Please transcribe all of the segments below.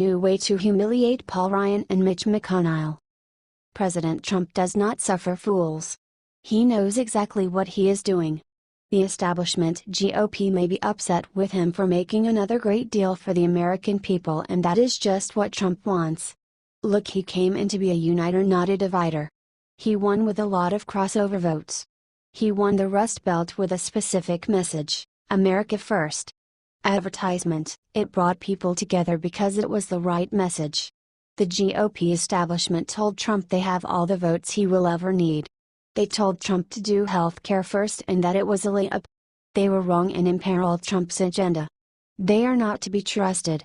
New way to humiliate Paul Ryan and Mitch McConnell. President Trump does not suffer fools. He knows exactly what he is doing. The establishment GOP may be upset with him for making another great deal for the American people, and that is just what Trump wants. Look, he came in to be a uniter, not a divider. He won with a lot of crossover votes. He won the Rust Belt with a specific message: America First. Advertisement: it brought people together because it was the right message. The GOP establishment told Trump they have all the votes he will ever need. They told Trump to do health care first and that it was a layup. They were wrong and imperiled Trump's agenda. They are not to be trusted.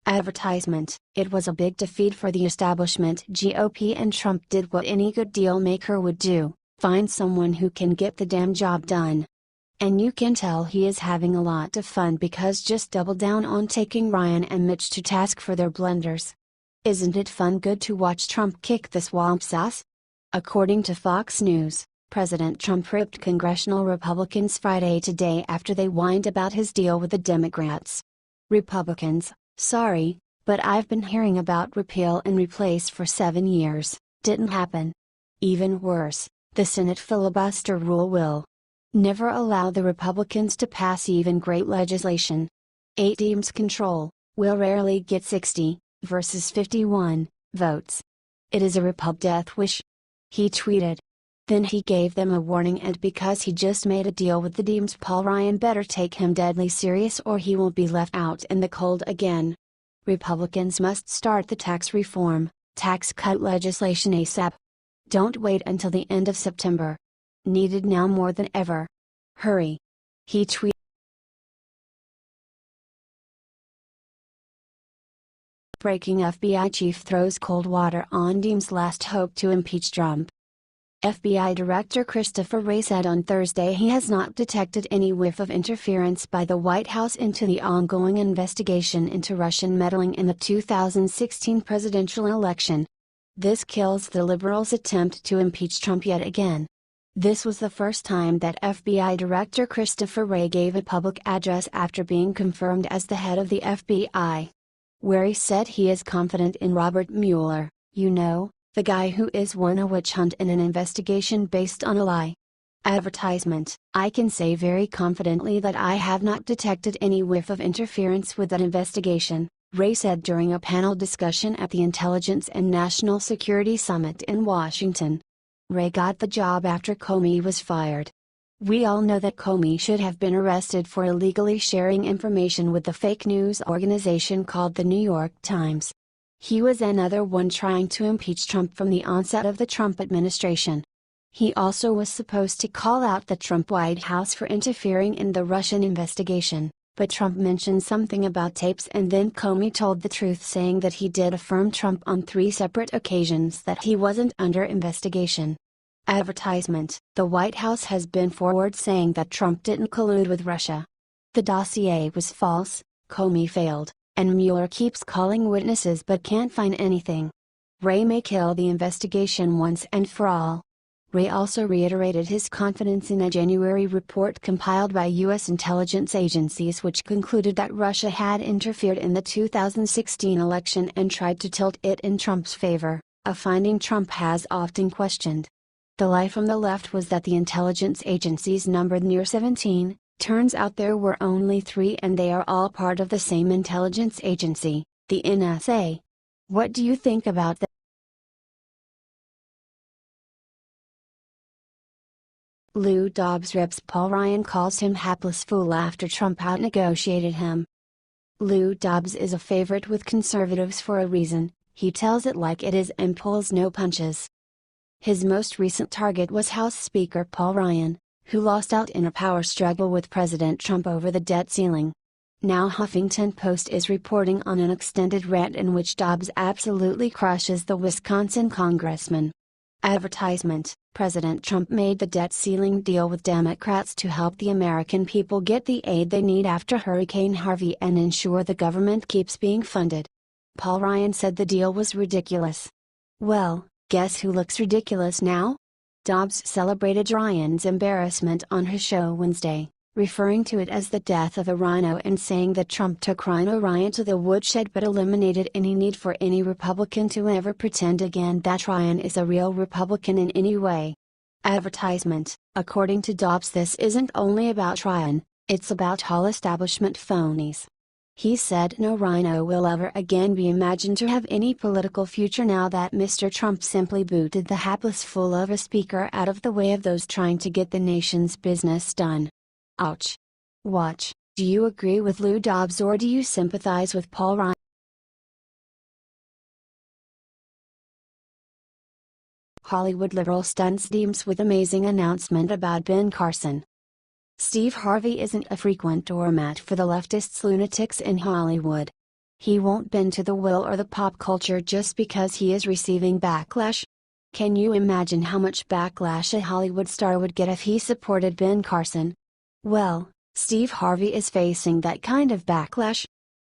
Advertisement: it was a big defeat for the establishment GOP, and Trump did what any good deal maker would do: find someone who can get the damn job done. And you can tell he is having a lot of fun, because just double down on taking Ryan and Mitch to task for their blunders. Isn't it fun good to watch Trump kick the swamp's ass? According to Fox News, President Trump ripped congressional Republicans Friday today after they whined about his deal with the Democrats. Republicans: sorry, but I've been hearing about repeal and replace for 7 years, didn't happen. Even worse, the Senate filibuster rule will never allow the Republicans to pass even great legislation. 8 teams control, will rarely get 60, versus 51, votes. It is a Repub death wish. He tweeted. Then he gave them a warning, and because he just made a deal with the Dems, Paul Ryan better take him deadly serious or he will be left out in the cold again. Republicans must start the tax reform, tax cut legislation ASAP. Don't wait until the end of September. Needed now more than ever. Hurry. He tweeted. Breaking: FBI chief throws cold water on Dems' last hope to impeach Trump. FBI Director Christopher Wray said on Thursday he has not detected any whiff of interference by the White House into the ongoing investigation into Russian meddling in the 2016 presidential election. This kills the liberals' attempt to impeach Trump yet again. This was the first time that FBI Director Christopher Wray gave a public address after being confirmed as the head of the FBI. Wray said he is confident in Robert Mueller, the guy who is won a witch hunt in an investigation based on a lie. Advertisement: I can say very confidently that I have not detected any whiff of interference with that investigation, Wray said during a panel discussion at the Intelligence and National Security Summit in Washington. Wray got the job after Comey was fired. We all know that Comey should have been arrested for illegally sharing information with the fake news organization called the New York Times. He was another one trying to impeach Trump from the onset of the Trump administration. He also was supposed to call out the Trump White House for interfering in the Russian investigation, but Trump mentioned something about tapes, and then Comey told the truth, saying that he did affirm Trump on 3 separate occasions that he wasn't under investigation. Advertisement: the White House has been forward saying that Trump didn't collude with Russia. The dossier was false, Comey failed, and Mueller keeps calling witnesses but can't find anything. Wray may kill the investigation once and for all. Wray also reiterated his confidence in a January report compiled by U.S. intelligence agencies which concluded that Russia had interfered in the 2016 election and tried to tilt it in Trump's favor, a finding Trump has often questioned. The lie from the left was that the intelligence agencies numbered near 17, turns out there were only 3, and they are all part of the same intelligence agency, the NSA. What do you think about that? Lou Dobbs rips Paul Ryan, calls him hapless fool after Trump outnegotiated him. Lou Dobbs is a favorite with conservatives for a reason. He tells it like it is and pulls no punches. His most recent target was House Speaker Paul Ryan, who lost out in a power struggle with President Trump over the debt ceiling. Now Huffington Post is reporting on an extended rant in which Dobbs absolutely crushes the Wisconsin congressman. Advertisement: President Trump made the debt ceiling deal with Democrats to help the American people get the aid they need after Hurricane Harvey and ensure the government keeps being funded. Paul Ryan said the deal was ridiculous. Well, guess who looks ridiculous now? Dobbs celebrated Ryan's embarrassment on his show Wednesday, referring to it as the death of a rhino and saying that Trump took Rhino Ryan to the woodshed but eliminated any need for any Republican to ever pretend again that Ryan is a real Republican in any way. Advertisement: according to Dobbs, this isn't only about Ryan, it's about all establishment phonies. He said no rhino will ever again be imagined to have any political future now that Mr. Trump simply booted the hapless fool of a speaker out of the way of those trying to get the nation's business done. Ouch. Watch, do you agree with Lou Dobbs or do you sympathize with Paul Ryan? Hollywood liberal stunts Deems with amazing announcement about Ben Carson. Steve Harvey isn't a frequent doormat for the leftists' lunatics in Hollywood. He won't bend to the will or the pop culture just because he is receiving backlash. Can you imagine how much backlash a Hollywood star would get if he supported Ben Carson? Well, Steve Harvey is facing that kind of backlash.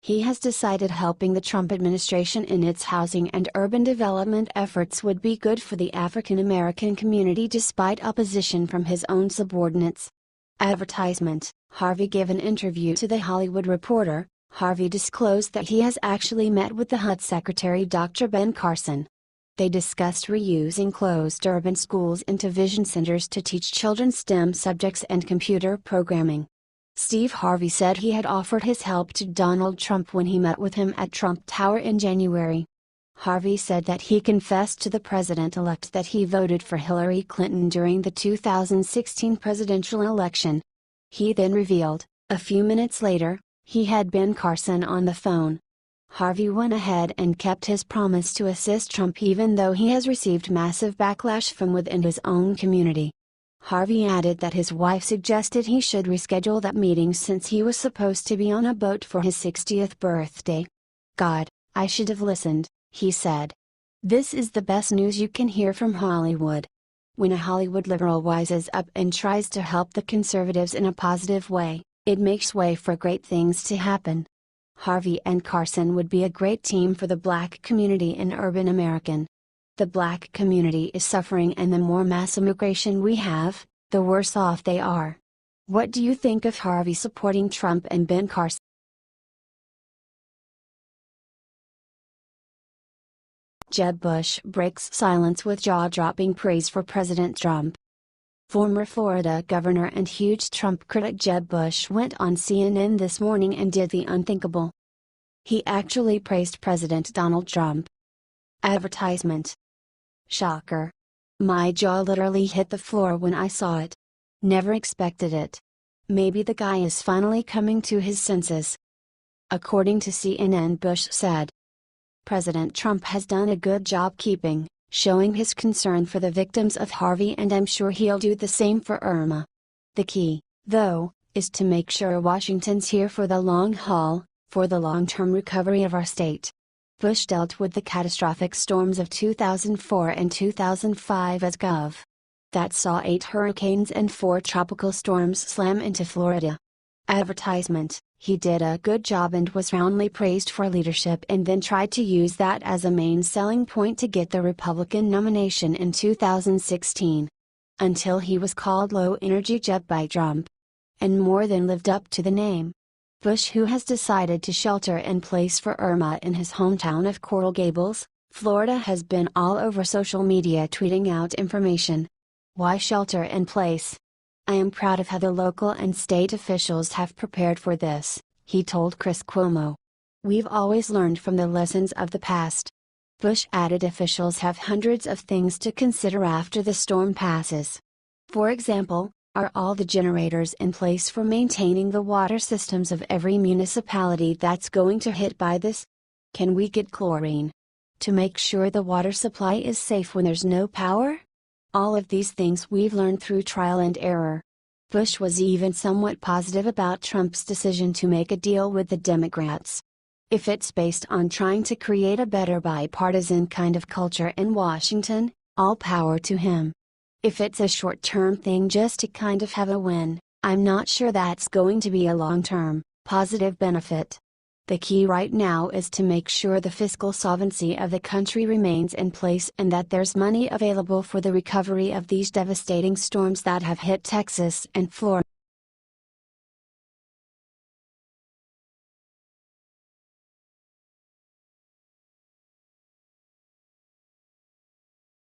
He has decided helping the Trump administration in its housing and urban development efforts would be good for the African American community despite opposition from his own subordinates. Advertisement: Harvey gave an interview to The Hollywood Reporter. Harvey disclosed that he has actually met with the HUD Secretary Dr. Ben Carson. They discussed reusing closed urban schools into vision centers to teach children STEM subjects and computer programming. Steve Harvey said he had offered his help to Donald Trump when he met with him at Trump Tower in January. Harvey said that he confessed to the president-elect that he voted for Hillary Clinton during the 2016 presidential election. He then revealed, a few minutes later, he had Ben Carson on the phone. Harvey went ahead and kept his promise to assist Trump even though he has received massive backlash from within his own community. Harvey added that his wife suggested he should reschedule that meeting since he was supposed to be on a boat for his 60th birthday. "God, I should have listened," he said. This is the best news you can hear from Hollywood. When a Hollywood liberal wises up and tries to help the conservatives in a positive way, it makes way for great things to happen. Harvey and Carson would be a great team for the black community in urban America. The black community is suffering, and the more mass immigration we have, the worse off they are. What do you think of Harvey supporting Trump and Ben Carson? Jeb Bush breaks silence with jaw-dropping praise for President Trump. Former Florida governor and huge Trump critic Jeb Bush went on CNN this morning and did the unthinkable. He actually praised President Donald Trump. Advertisement. Shocker. My jaw literally hit the floor when I saw it. Never expected it. Maybe the guy is finally coming to his senses. According to CNN, Bush said, President Trump has done a good job showing his concern for the victims of Harvey, and I'm sure he'll do the same for Irma. The key, though, is to make sure Washington's here for the long haul, for the long-term recovery of our state. Bush dealt with the catastrophic storms of 2004 and 2005 as Gov. That saw 8 hurricanes and 4 tropical storms slam into Florida. Advertisement. He did a good job and was roundly praised for leadership, and then tried to use that as a main selling point to get the Republican nomination in 2016. Until he was called low-energy Jeb by Trump. And more than lived up to the name. Bush, who has decided to shelter in place for Irma in his hometown of Coral Gables, Florida, has been all over social media tweeting out information. Why shelter in place? I am proud of how the local and state officials have prepared for this, he told Chris Cuomo. We've always learned from the lessons of the past. Bush added officials have hundreds of things to consider after the storm passes. For example, are all the generators in place for maintaining the water systems of every municipality that's going to hit by this? Can we get chlorine to make sure the water supply is safe when there's no power? All of these things we've learned through trial and error. Bush was even somewhat positive about Trump's decision to make a deal with the Democrats. If it's based on trying to create a better bipartisan kind of culture in Washington, all power to him. If it's a short-term thing just to kind of have a win, I'm not sure that's going to be a long-term, positive benefit. The key right now is to make sure the fiscal solvency of the country remains in place and that there's money available for the recovery of these devastating storms that have hit Texas and Florida.